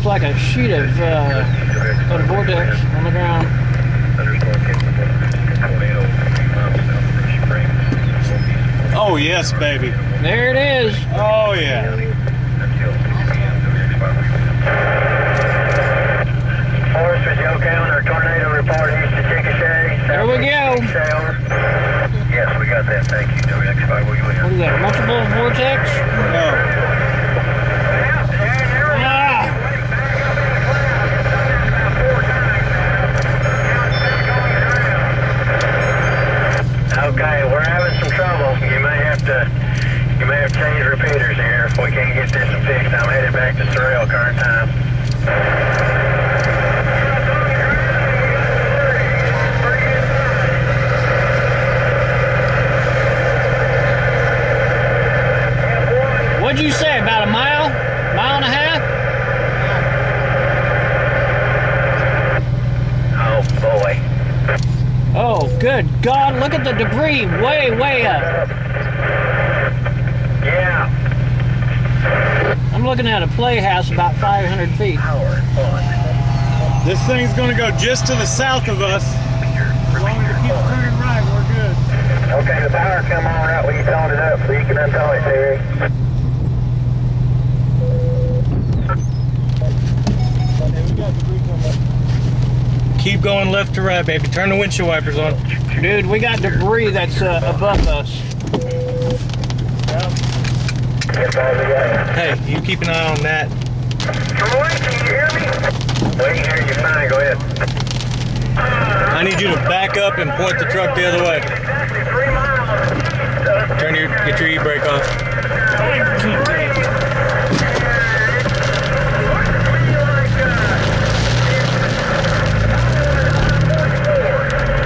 like a sheet of a vortex on the ground. Oh yes, baby. There it is. Oh yeah. Forest with Joe Counter, tornado report east of Chickasha. There we go. Yes, we got that. Thank you. WX5, what is that? Multiple vortex? No. Okay, we're having some trouble. You may have to change repeaters here if we can't get this fixed. I'm headed back to Sorrel current time. What'd you say? About a mile? Mile and a half? Oh boy. Oh, good God, look at the debris way, way up. Yeah. I'm looking at a playhouse about 500 feet. This thing's gonna go just to the south of us. As long as it keeps turning right, we're good. Okay, the power come on right when you tone it up so you can untow it, Terry. Keep going left to right, baby. Turn the windshield wipers on. Dude, we got debris that's above us. Hey, you keep an eye on that. Troy, can you hear me? We can hear you fine. Go ahead. I need you to back up and point the truck the other way. Exactly 3 miles. Get your e-brake off.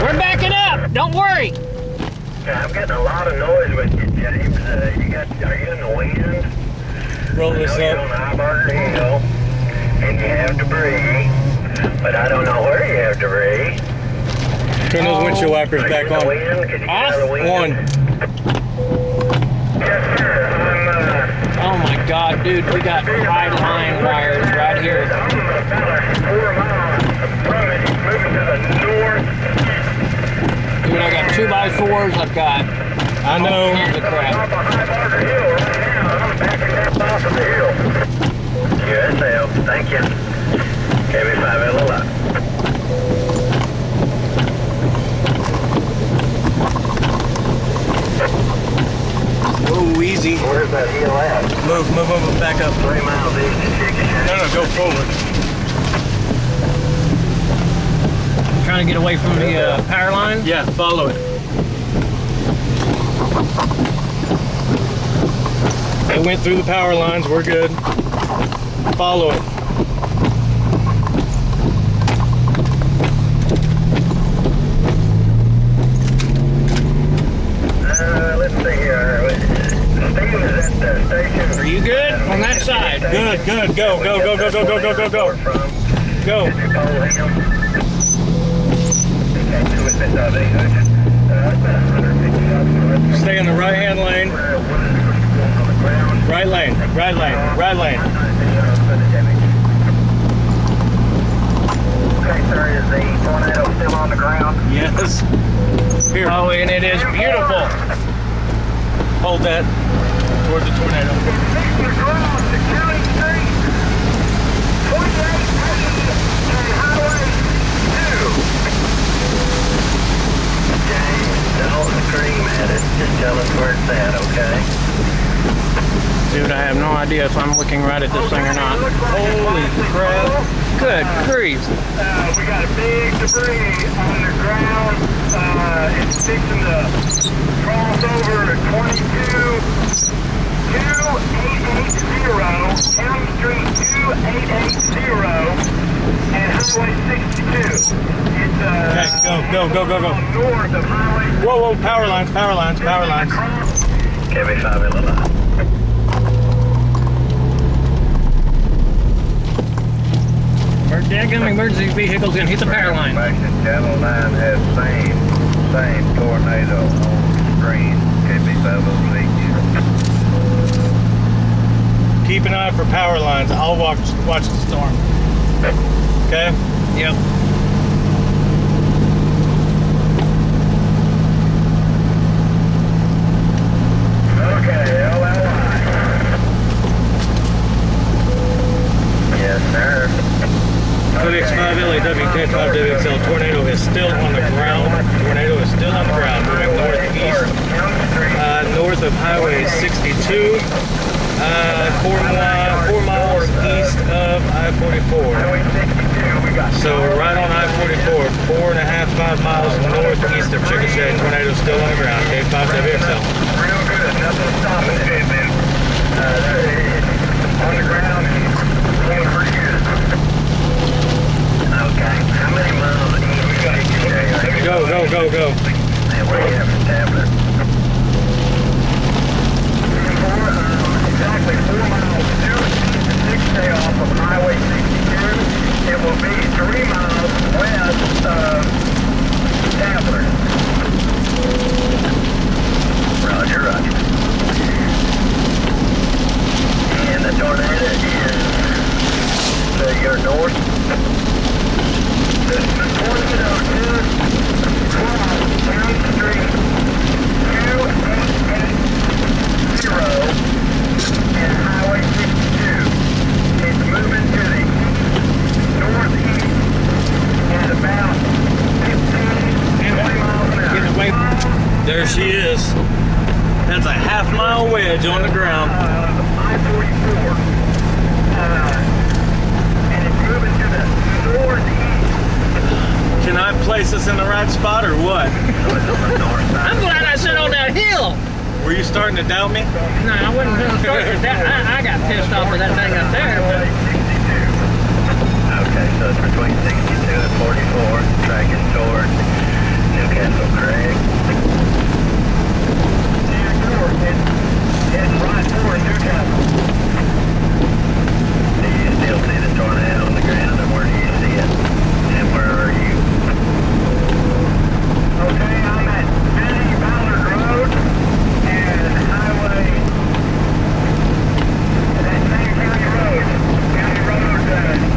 We're backing up. Don't worry. I'm getting a lot of noise with you, James. Are you in the wind? Roll this You're on up. Outbreak Hill, and you have debris, but I don't know where you have debris. Turn those windshield wipers Are you back in the on. wind? Can you get out of the wind? One. Yes, sir. Oh my God, dude, we got high line wires right here. I'm about 4 miles from it. He's moving to the north. Dude, I got 2x4s. I've got I know. all kinds of crap. Up on I44 Hill right now. I'm backing up off of the hill. Yes, Al. Thank you. KB5 LLI. Oh, easy. Where's that hill at? Move, back up. 3 miles east of Chickasha. No, go forward. Trying to get away from the power line. Yeah, follow it. It went through the power lines, we're good. Follow it. Let's see here. Steve is at the station. Are you good on that side? Good. Go. Go. Did you follow him? Stay in the right-hand lane. Right lane. Okay, sir, is the tornado still on the ground? Yes. Here, Oh, and it is beautiful. hold that toward the tornado. Don't scream at it. Just tell us where it's at, okay? Dude, I have no idea if I'm looking right at this thing or not. Holy crap. Good grief. We got a big debris on the ground. It's fixing to cross over to 2880 County Street 2880 and Highway 62. It's Okay, go. north of Highway. Whoa, power lines. KB5 LLI. Our daggum emergency vehicle's gonna hit the power line. Channel 9 has same tornado on screen. KB506. Keep an eye for power lines. I'll watch the storm. Okay? Yep. Okay, LLI. Yes, sir. WX5LAW, K5WXL. Tornado is still on the ground. Tornado is still on the ground. Moving northeast, north of Highway 62. 4 miles east of I44. So right on I44, 4.5, 5 miles northeast of Chickasha. Tornado still on the ground. K5WXL. Real good. Nothing stopping it. On the ground and going pretty good. Okay. How many miles east we got today? Go. And where do you have the tablet? Exactly 4 miles due to 6 off of Highway 62. It will be 3 miles west of Tabler. Roger. And the tornado is to your north. The tornado is across County Street 2880 and Highway 62. It's moving to the northeast at about 15-20 miles an hour. There she is. That's a half-mile wedge on the ground. I44. And it's moving to the northeast. Can I place us in the right spot or what? I'm glad I sit on that hill. Were you starting to doubt me? No, I wasn't going to start with that. I got pissed off with that thing up there. But Okay, so it's between 62 and 44, tracking toward Newcastle Craig. It's right toward Newcastle. Do you still see the tornado on the ground, and where do you see it? And where are you? Okay, I'm at Benny Ballard Road and Highway. That same county road. County Road 280.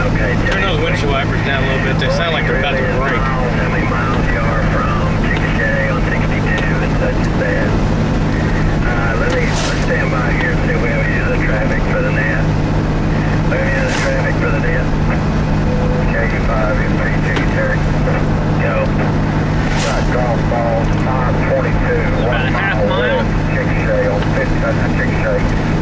Okay, Turn those windshield wipers down a little bit. They sound like they're about to break. How many miles you are from Chickasha on 62 and such as that? Let's stand by here and see if we have any other traffic for the net. We have any other traffic for the net? KU5, M32, Terry. Go. Got golf balls, 522, about a half mile. Chickasha on 50, that's a Chickasha.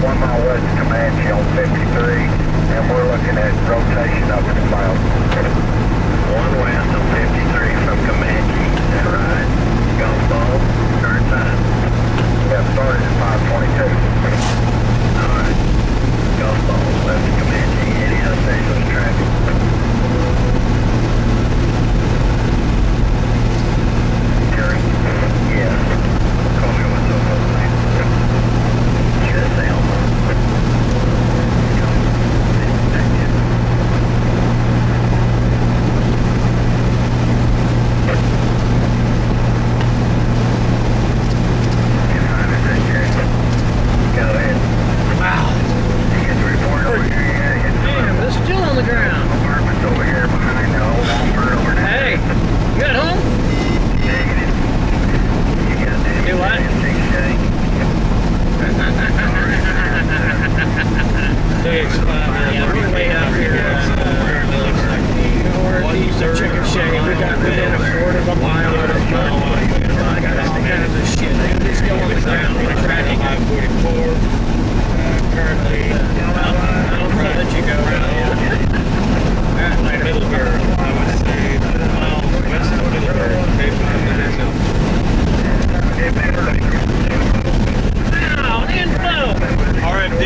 1 mile west of Comanche on 53, and we're looking at rotation up in the south. 1 west on 53 from Comanche, is that right? Golf ball, turn time. Yeah, started at 522. Alright. Golf ball, west of Comanche, any other stations traffic? Terry? Yeah. Call me what's up on the name. Should say Elmo. damn, it's still on the ground. Hey, you got home? Do what? Yeah, we're way out here. Northeast of Chickasha. We got within a quarter of a mile of the front. That's the kind of the shit. It's still on the ground. We're tracking 544. Currently, I'll let you go. Middleburg, I would say, 4 miles west of Middleburg. K5WXL. Wow, info! RFD.